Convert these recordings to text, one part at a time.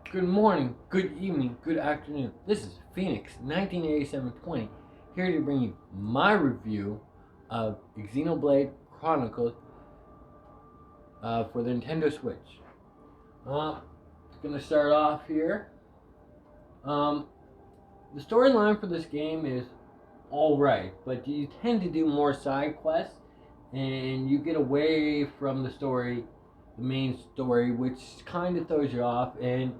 Good morning, good evening, good afternoon. This is Phoenix 1987-20 here to bring you my review of Xenoblade Chronicles for the Nintendo Switch. Uh, gonna start off here. Um, the storyline for this game is alright, but you tend to do more side quests and you get away from the main story, which kind of throws you off. And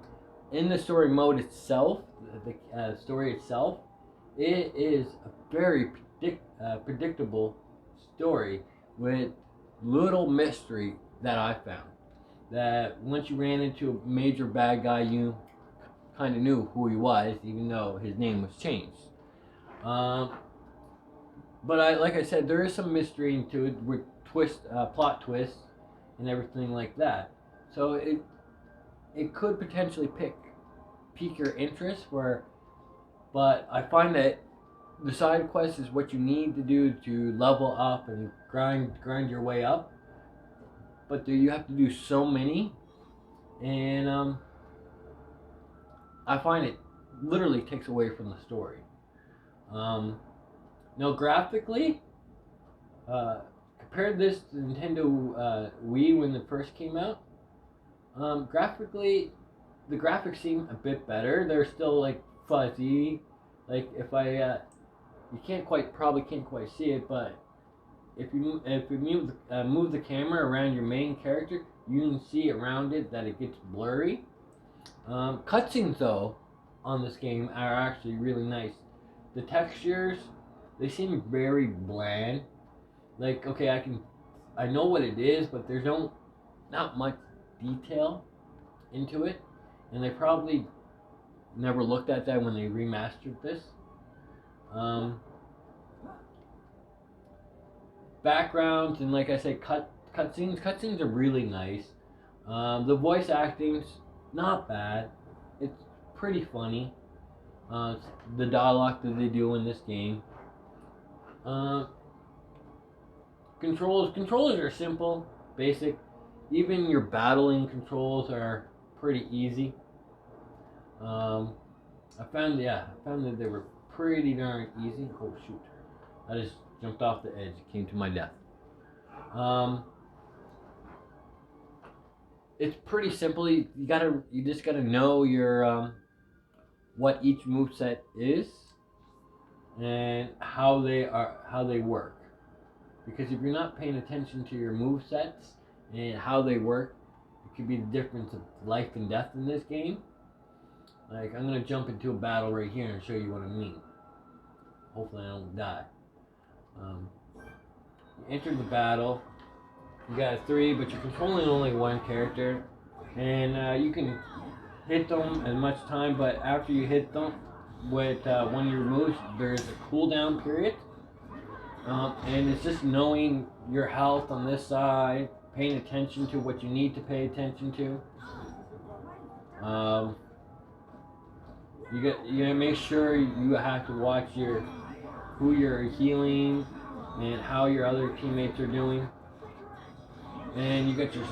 in the story mode itself, the story itself, it is a very predictable story with little mystery that I found. That once you ran into a major bad guy, you kind of knew who he was, even though his name was changed. Um, but like I said, there is some mystery into it with plot twists, and everything like that. So it could potentially pique your interest. But I find that the side quest is what you need to do to level up and grind your way up. But you have to do so many, and I find it literally takes away from the story. Um, Now graphically, uh, compared this to Nintendo Wii when it first came out, graphically, the graphics seem a bit better. They're still like fuzzy. Like if you probably can't quite see it, but if you move the camera around your main character, you can see around it that it gets blurry. Cutscenes though on this game are actually really nice. The textures, they seem very bland. Like okay, I know what it is, but there's not much detail into it, and they probably never looked at that when they remastered this. Um, Backgrounds and like I said, cutscenes. Cutscenes are really nice. The voice acting's not bad. It's pretty funny. Uh, the dialogue that they do in this game. Uh, controls are simple, basic. Even your battling controls are pretty easy. Um, I found that they were pretty darn easy. Oh shoot! I just jumped off the edge. It came to my death. Um, it's pretty simple. You just gotta know your what each move set is and how they work. Because if you're not paying attention to your move sets and how they work, it could be the difference of life and death in this game. Like I'm gonna jump into a battle right here and show you what I mean. Hopefully I don't die. Um, you enter the battle. You got three, but you're controlling only one character, and you can hit them as much time. But after you hit them with one of your moves, there's a cooldown period, and it's just knowing your health on this side, paying attention to what you need to pay attention to. You gotta make sure you have to watch your who you're healing and how your other teammates are doing. And you got your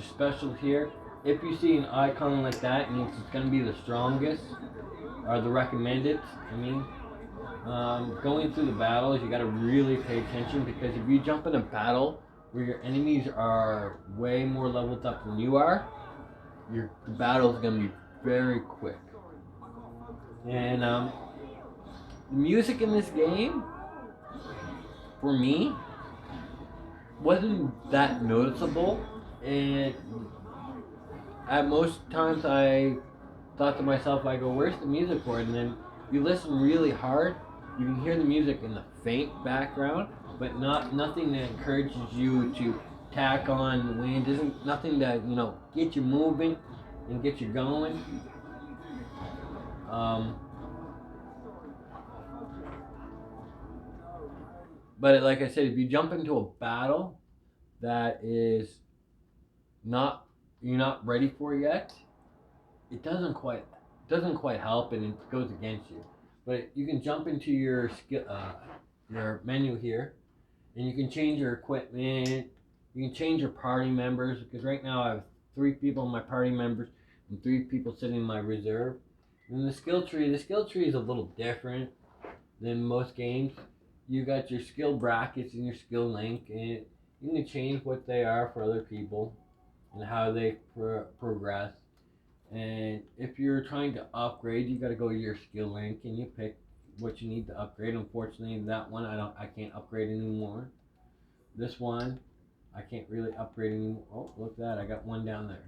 special here. If you see an icon like that, it means it's gonna be the strongest or the recommended. I mean, going through the battles, you gotta really pay attention because if you jump in a battle where your enemies are way more leveled up than you are, the battle is gonna be very quick. And the music in this game, for me, wasn't that noticeable. And at most times, I thought to myself, I go, "Where's the music for it?" And then you listen really hard, you can hear the music in the faint background, but nothing that encourages you to tack on the wind. Isn't nothing that get you moving and get you going. Um, but like I said, if you jump into a battle that is not you're not ready for yet, it doesn't quite help, and it goes against you. But you can jump into your menu here, and you can change your equipment. You can change your party members because right now I have three people in my party members. and 3 people sitting in my reserve. And the skill tree is a little different than most games. You got your skill brackets and your skill link, and you can change what they are for other people and how they progress. And if you're trying to upgrade, you got to go to your skill link and you pick what you need to upgrade. Unfortunately, that one I can't upgrade anymore. This one I can't really upgrade anymore. Oh, look at that! I got one down there.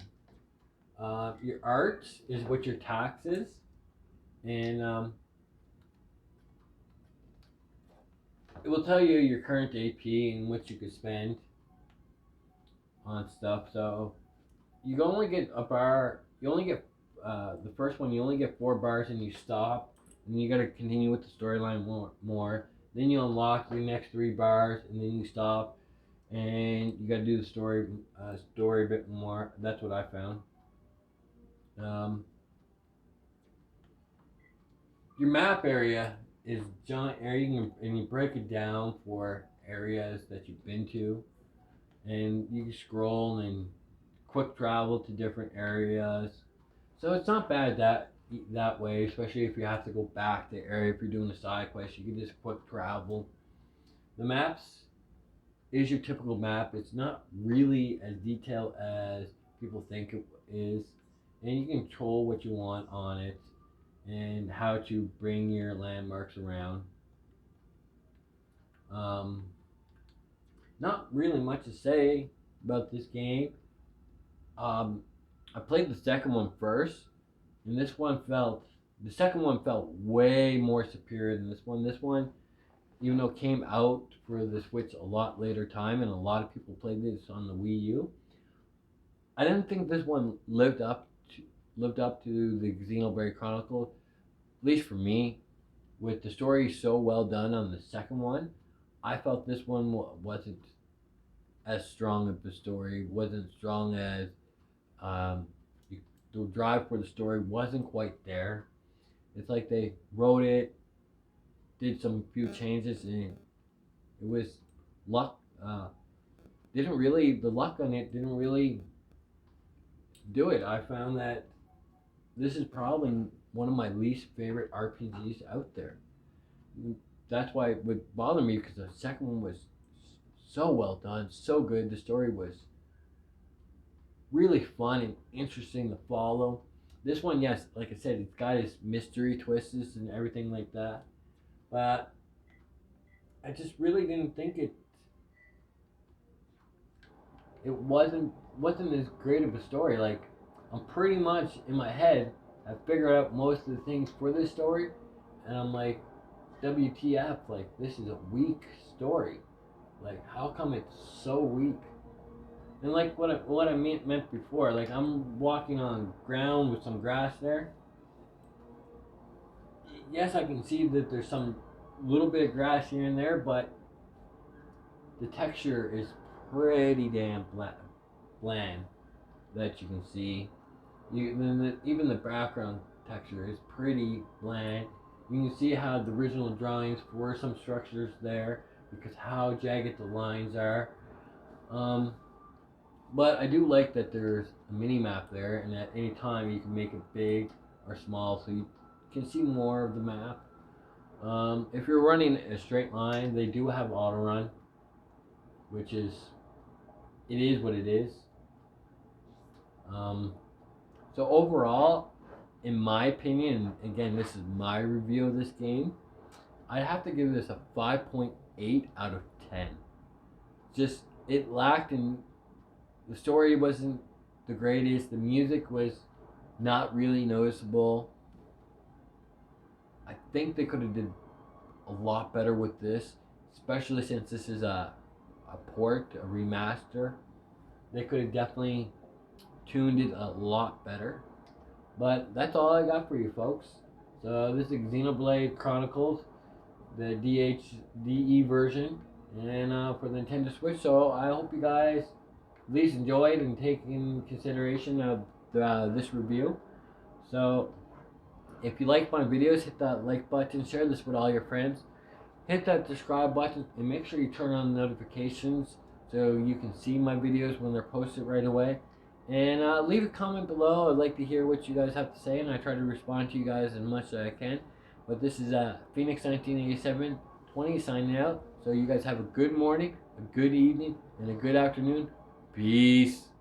Your art is what your tax is, and it will tell you your current AP and what you could spend on stuff. So you only get a bar. You only get the first one. You only get 4 bars, and you stop. And you gotta continue with the storyline more. Then you unlock your next 3 bars, and then you stop, and you gotta do the story a bit more. That's what I found. Your map area is giant area, and you break it down for areas that you've been to, and you can scroll and quick travel to different areas. So it's not bad that way, especially if you have to go back to the area. If you're doing a side quest, you can just quick travel. The maps is your typical map. It's not really as detailed as people think it is, and you can control what you want on it and how to bring your landmarks around. Not really much to say about this game. I played the second one first, and the second one felt way more superior than this one. This one, even though it came out for the Switch a lot later time, and a lot of people played this on the Wii U, I didn't think this one lived up to the Xenoblade Chronicles, at least for me. With the story so well done on the second one, I felt this one wasn't as strong of the story, wasn't strong as the drive for the story wasn't quite there. It's like they wrote it, did some few changes, and it was luck. The luck on it didn't really do it. I found that this is probably one of my least favorite RPGs out there. That's why it would bother me, because the second one was so well done, so good. The story was really fun and interesting to follow. This one, yes, like I said, it's got its mystery twists and everything like that. But I just really didn't think it wasn't as great of a story. Like, I'm pretty much in my head, I figured out most of the things for this story, and I'm like, WTF, like, this is a weak story. Like, how come it's so weak? And like what I meant before, like, I'm walking on ground with some grass there. Yes, I can see that there's some little bit of grass here and there, but the texture is pretty damn bland that you can see. Even the background texture is pretty bland. You can see how the original drawings were some structures there, because how jagged the lines are. But I do like that there's a mini map there, and at any time you can make it big or small, so you can see more of the map. If you're running a straight line, they do have auto run, which is what it is. So overall, in my opinion, and again, this is my review of this game, I'd have to give this a 5.8 out of 10. Just, it lacked in, the story wasn't the greatest, the music was not really noticeable. I think they could have did a lot better with this, especially since this is a port, a remaster. They could have definitely tuned it a lot better. But that's all I got for you, folks. So this is Xenoblade Chronicles, the DHDE version, and for the Nintendo Switch. So I hope you guys at least enjoyed and take in consideration of this review. So if you like my videos, hit that like button, share this with all your friends, hit that subscribe button, and make sure you turn on the notifications so you can see my videos when they're posted right away. And leave a comment below. I'd like to hear what you guys have to say, and I try to respond to you guys as much as I can. But this is Phoenix 1987 20 signing out. So you guys have a good morning, a good evening, and a good afternoon. Peace.